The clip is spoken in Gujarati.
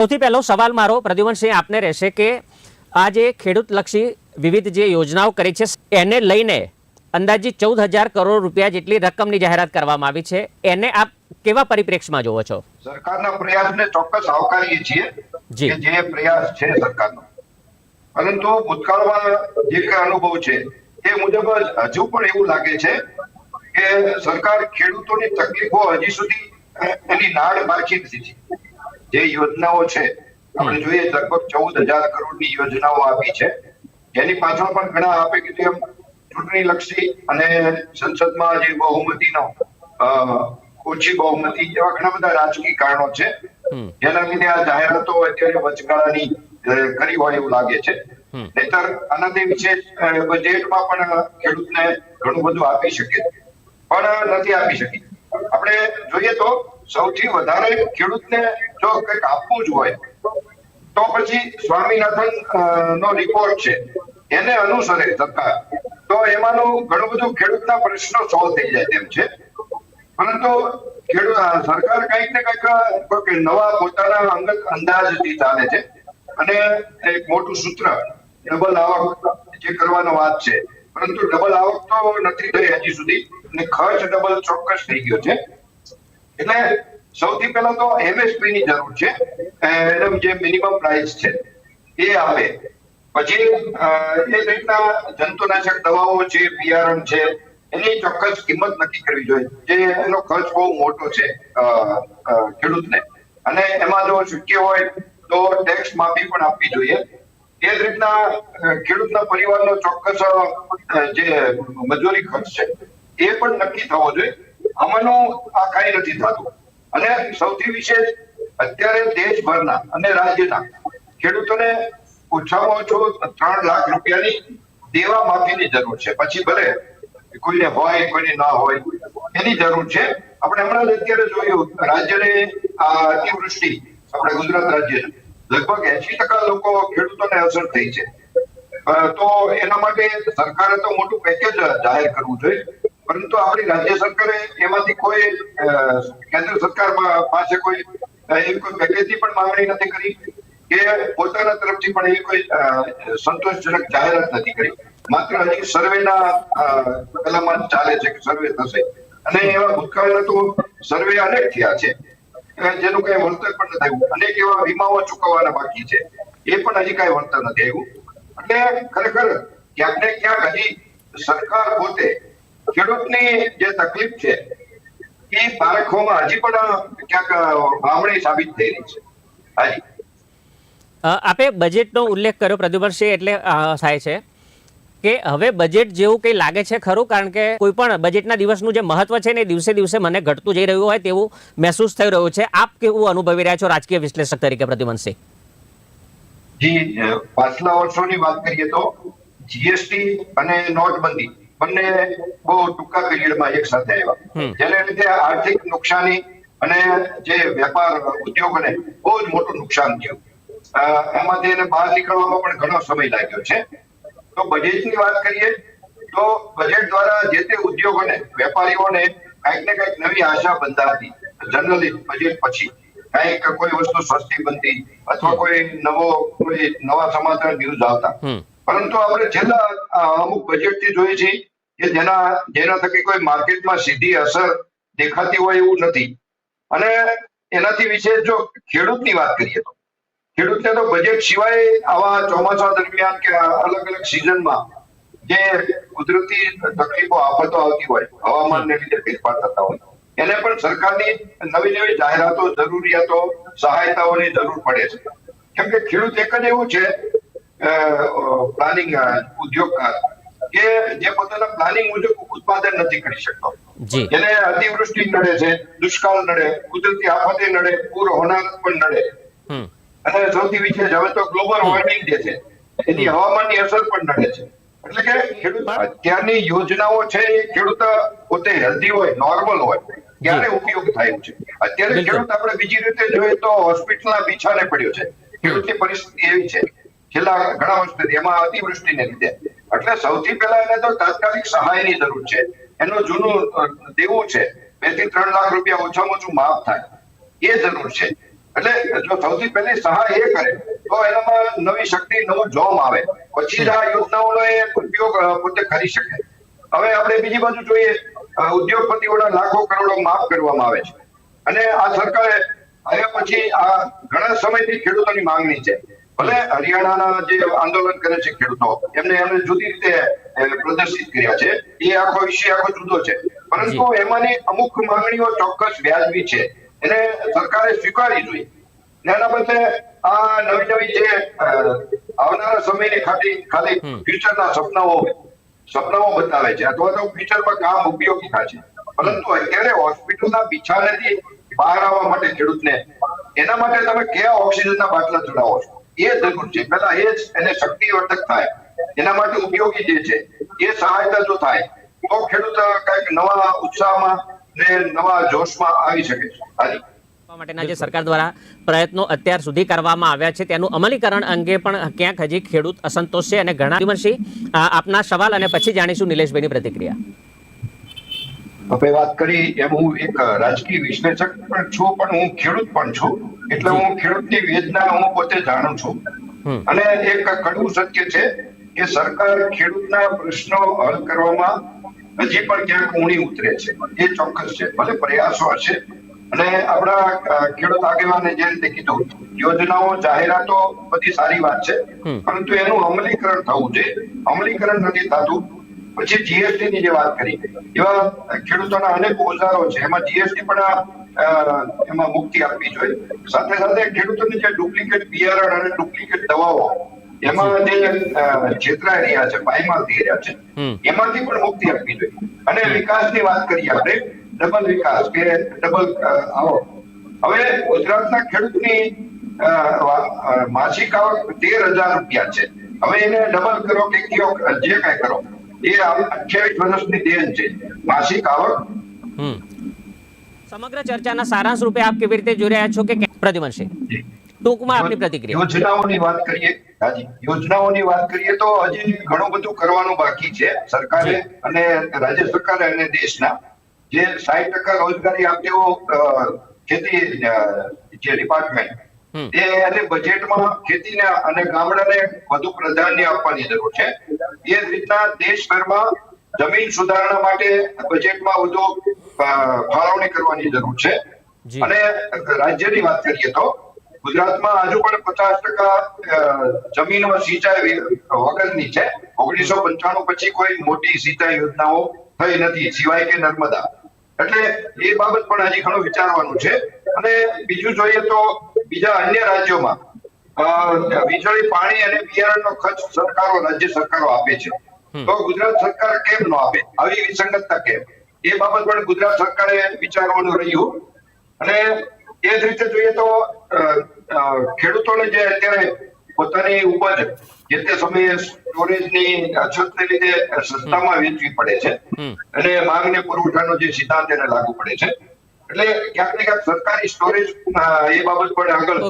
સૌથી પહેલો સવાલ મારો પ્રદ્યુમનસિંહ આપને રહેશે કે આ જે ખેડૂતલક્ષી વિવિધ જે યોજનાઓ કરી છે એને લઈને અંદાજિત 14,000 કરોડ રૂપિયા જેટલી રકમની જાહેરાત કરવામાં આવી છે, એને આપ કેવા પરિપ્રેક્ષમાં જોવો છો? સરકારના પ્રયાસને ચોક્કસ આવકારીએ છીએ કે જે પ્રયાસ છે સરકારનો, પરંતુ ભૂતકાળમાં જે કઈ અનુભવ છે તે મુજબ હજુ પણ એવું લાગે છે કે સરકાર ખેડૂતોની તકલીફો હજી સુધી એની નાડ બાકી નથી. જે યોજનાઓ છે આપણે જોઈએ લગભગ 14,000 કરોડની યોજનાઓ આપી છે, જેની પાછળ પણ ઘણા આપે કે જેમ ચૂંટણી લક્ષી અને સંસદમાં જે બહુમતીનો ઓછી બહુમતી જેવા ઘણા બધા રાજકીય કારણો છે જેના લીધે આ જાહેરાતો અત્યારે વચગાળાની કરી હોય એવું લાગે છે. નહીતર આનાથી વિશેષ બજેટમાં પણ ખેડૂતને ઘણું બધું આપી શકે પણ નથી આપી શકી. આપણે જોઈએ તો સૌથી વધારે ખેડૂતને જો કંઈક આપવું જ હોય તો પછી સ્વામીનાથન નો રિપોર્ટ છે એને અનુસરે સરકાર, તો એમાંનું ઘણું બધું ખેડૂતના પ્રશ્નો સોલ્વ થઈ જાય તેમ છે. પરંતુ સરકાર કંઈક ને કંઈક નવા પોતાના અંગત અંદાજથી ચાલે છે અને એક મોટું સૂત્ર ડબલ આવક જે કરવાનો વાત છે, પરંતુ ડબલ આવક તો નથી થઈ હજી સુધી અને ખર્ચ ડબલ ચોક્કસ થઈ ગયો છે. એટલે સૌથી પહેલા તો એમએસપી ની જરૂર છે, એનો જે મિનિમમ પ્રાઇસ છે એ આપે. પછી એ રીતના જંતુનાશક દવાઓ છે, બિયારણ છે, એની ચોક્કસ કિંમત નક્કી કરવી જોઈએ, જે એનો ખર્ચ બહુ મોટો છે ખેડૂતને, અને એમાં જો શક્ય હોય તો ટેક્સ માફી પણ આપવી જોઈએ. એ જ રીતના ખેડૂતના પરિવારનો ચોક્કસ જે મજૂરી ખર્ચ છે એ પણ નક્કી થવો જોઈએ. આમાંનું આ કઈ નથી થતું. અને સૌથી વિશેષ અત્યારે દેશભરના અને રાજ્યના ખેડૂતોને ઓછામાં ઓછું 3 લાખ રૂપિયાની દેવા માફીની જરૂર છે. પછી ભલે કોઈને હોય કોઈને ના હોય એની જરૂર છે. આપણે હમણાં જ અત્યારે જોયું રાજ્યની અતિવૃષ્ટિ, આપણે ગુજરાત રાજ્યને લગભગ 80% લોકો ખેડૂતોને અસર થઈ છે. તો એના માટે સરકારે તો મોટું પેકેજ જાહેર કરવું જોઈએ, પરંતુ આપણી રાજ્ય સરકારે એમાંથી કોઈ કેન્દ્ર સરકાર પાસે કોઈ એવી કોઈ પેકેજની પણ માંગણી નથી કરી કે પોતાના તરફથી પણ એવી કોઈ સંતોષજનક જાહેરાત નથી કરી. માત્ર હજી સર્વેના કલમમાં ચાલે છે કે સર્વે થશે, અને એવા ભૂતકાળના તો સર્વે અનેક થયા છે જેનું કઈ વળતર પણ નથી આવ્યું. અનેક એવા વીમાઓ ચૂકવવાના બાકી છે, એ પણ હજી કઈ વળતર નથી આવ્યું. એટલે ખરેખર ક્યાંક ને ક્યાંક હજી સરકાર પોતે ખેડૂતની જે તકલીફ છે એ પારખવામાં હજી પણ ક્યાંક વામણી સાબિત થઈ રહી છે. હાજી, આપે બજેટનો ઉલ્લેખ કર્યો પ્રદ્યુમનસિંહ, એટલે થાય છે કે હવે બજેટ જેવું કંઈ લાગે છે ખરું? કારણ કે કોઈ પણ બજેટના દિવસનું જે મહત્વ છે ને એ દિવસે દિવસે મને ઘટતું જઈ રહ્યું હોય તેવું મહેસૂસ થઈ રહ્યું છે. આપ કેવું અનુભવી રહ્યા છો રાજકીય વિશ્લેષક તરીકે પ્રદ્યુમનસિંહ? જી, પાછલા વર્ષોની વાત કરીએ તો જીએસટી અને નોટબંધી બંને બહુ ટૂંકા પીરિયડમાં એક સાથે આવ્યા, જેને લીધે આર્થિક નુકસાની અને જે વેપાર ઉદ્યોગોને બહુ જ મોટું નુકસાન થયું. એમાંથી એને બહાર નીકળવામાં પણ ઘણો સમય લાગ્યો છે. તો બજેટની વાત કરીએ તો બજેટ દ્વારા જે તે ઉદ્યોગોને, વેપારીઓને કંઈક ને કંઈક નવી આશા બંધાતી. જનરલી બજેટ પછી કંઈક કોઈ વસ્તુ સસ્તી બનતી અથવા કોઈ નવા સમાચાર ન્યૂઝ આવતા. પરંતુ આપણે છેલ્લા અમુક બજેટથી જોઈએ છીએ કે જેના થકી કોઈ માર્કેટમાં સીધી અસર દેખાતી હોય એવું નથી. અને એનાથી વિશેષ જો ખેડૂતની વાત કરીએ તો ખેડૂતને તો બજેટ સિવાય આવા ચોમાસા દરમિયાન કે અલગ અલગ સિઝનમાં જે કુદરતી તકલીફો, આફતો આવતી હોય, હવામાનને લીધે ફેરફાર થતા હોય, એને પણ સરકારની નવી નવી જાહેરાતો, જરૂરિયાતો, સહાયતાઓની જરૂર પડે છે. કેમ કે ખેડૂત એક જ એવું છે પ્લાનિંગ ઉદ્યોગકાર કે જે પોતાના પ્લાનિંગ મુજબ ઉત્પાદન નથી કરી શકતો. એને અતિવૃષ્ટિ નડે છે, દુષ્કાળ નડે, કુદરતી આફતે નડે, પૂર હોનારત પણ નડે, અને સૌથી વિશેષ હવે તો ગ્લોબલ વોર્મિંગ જે છે એની હવામાનની અસર પણ નડે છે. એટલે કે ખેડૂત અત્યારની યોજનાઓ છે એ ખેડૂત પોતે હેલ્ધી હોય, નોર્મલ હોય ત્યારે ઉપયોગ થાય છે. અત્યારે ખેડૂત આપણે બીજી રીતે જોઈએ તો હોસ્પિટલના બિછાને પડ્યો છે. ખેડૂતની પરિસ્થિતિ એવી છે છેલ્લા ઘણા વર્ષથી, એમાં અતિવૃષ્ટિને લીધે. એટલે સૌથી પહેલા એને તો તાત્કાલિક સહાયની જરૂર છે. એનું જૂનું દેવું છે 2 થી 3 લાખ રૂપિયા ઓછામાં ઓછું માફ થાય એ જરૂર છે. એટલે જો સૌથી પહેલી સહાય એ કરે તો એનામાં નવી શક્તિ, નવું જોમ આવે, પછી જ આ યોજનાઓનો એ ઉપયોગ પોતે કરી શકે. હવે આપણે બીજી બાજુ જોઈએ, ઉદ્યોગપતિઓના લાખો કરોડો માફ કરવામાં આવે છે, અને આ સરકારે આવ્યા પછી આ ઘણા સમયથી ખેડૂતોની માંગણી છે. ભલે હરિયાણાના જે આંદોલન કરે છે ખેડૂતો, એમને જુદી રીતે પ્રદર્શિત કર્યા છે, એ આખો વિષય આખો જુદો છે, પરંતુ એમાંની અમુક માંગણીઓ ચોક્કસ વ્યાજબી છે, એને સરકારે સ્વીકારવી જોઈએ. એના બદલે આ નવી જે આવનારા સમયની ખાલી ફ્યુચરના સપનાઓ બતાવે છે, અથવા તો ફ્યુચરમાં કામ ઉપયોગી થાય છે, પરંતુ અત્યારે હોસ્પિટલના બિછાનેથી બહાર આવવા માટે ખેડૂતને એના માટે તમે કયા ઓક્સિજનના બાટલા ચડાવો છો એ જરૂર છે. પહેલા એ જ એને શક્તિવર્ધક થાય, એના માટે ઉપયોગી જે છે એ સહાયતા જો થાય તો ખેડૂત કઈક નવા ઉત્સાહમાં ને નવા જોશમાં આવી શકે છે. હાજી, માટેના જે સરકાર દ્વારા પ્રયત્નો અત્યાર સુધી કરવામાં આવ્યા છે તેનું અમલીકરણ અંગે પણ ક્યાંક હજી ખેડૂત અસંતોષ છે, અને ઘણા દિવસથી આપના સવાલ અને પછી જાણીશું નિલેશભાઈની પ્રતિક્રિયા. આપણે વાત કરી એમ હું એક રાજકીય વિશ્લેષક પણ છું, પણ હું ખેડૂત પણ છું, એટલે હું ખેડૂતની વેદના હું પોતે જાણું છું. અને એક કડવું સત્ય છે કે સરકાર ખેડૂતના પ્રશ્નો હલ કરવામાં હજી પણ ક્યાંક ઊણી ઉતરે છે, એ ચોક્કસ છે. ભલે પ્રયાસો હશે, અને આપણા ખેડૂત આગેવાને જે રીતે કીધું, યોજનાઓ, જાહેરાતો બધી સારી વાત છે, પરંતુ એનું અમલીકરણ થવું જોઈએ. અમલીકરણ નથી થતું. પછી જીએસટી ની જે વાત કરી, એવા ખેડૂતોના અનેક ઓજારો છે, એમાં જીએસટી પણ એમાં મુક્તિ આપવી જોઈએ. સાથે સાથે ખેડૂતોને જે ડુપ્લિકેટ બિયારણ અને ડુપ્લિકેટ દવાઓ એમાં જે છેતરાઈ રહ્યા છે, પાયમાલ થઈ રહ્યા છે, એમાંથી પણ મુક્તિ આપવી જોઈએ. અને વિકાસની વાત કરીએ આપણે, ડબલ વિકાસ કે ડબલ આવક. હવે ગુજરાતના ખેડૂતની માસિક આવક 13,000 રૂપિયા છે. હવે એને ડબલ કરો કે કયો જે કઈ કરો, એ 28 વર્ષની દેન છે માસિક આવક. સમગ્ર ચર્ચાના સારાંશ રૂપે આપ કેવી રીતે જોઈ રહ્યા છો કે પ્રદ્યુમનસિંહ, ટૂંકમાં આપની પ્રતિક્રિયા. યોજનાઓની વાત કરીએ તો હજી ઘણું બધું કરવાનું બાકી છે સરકારે અને રાજ્ય સરકાર અને દેશના. જે 60% રોજગારી આપતો ખેતી જે ડિપાર્ટમેન્ટ એને બજેટમાં ખેતીને અને ગામડાને વધુ પ્રાધાન્ય આપવાની જરૂર છે. એ જ રીતના દેશભરમાં જમીન સુધારણા માટે બજેટમાં વધુ ફાળવણી કરવાની જરૂર છે. અને રાજ્યની વાત કરીએ તો ગુજરાતમાં હજુ પણ 50% જમીનમાં સિંચાઈ વગરની છે. 1995 પછી કોઈ મોટી સિંચાઈ યોજનાઓ થઈ નથી, સિવાય કે નર્મદા. એટલે એ બાબત પણ હજી ઘણું વિચારવાનું છે. અને બીજું જોઈએ તો બીજા અન્ય રાજ્યોમાં વીજળી, પાણી અને બિયારણનો ખર્ચ રાજ્ય સરકારો આપે છે, તો ગુજરાત સરકાર કેમ ન આપે? આવી વિસંગતતા કેમ? એ બાબત પણ ગુજરાત સરકારે વિચારવાનું રહ્યું. અને એ જ રીતે જોઈએ તો ખેડૂતોને જે અત્યારે પોતાની ઉપજ જે તે સમયે સ્ટોરેજની અછતને લીધે સસ્તામાં વેચવી પડે છે, અને માંગ ને પુરવઠાનો જે સિદ્ધાંત એને લાગુ પડે છે. એટલે ક્યાંક ને ક્યાંક સરકારી સ્ટોરેજ એ બાબત પણ આગળ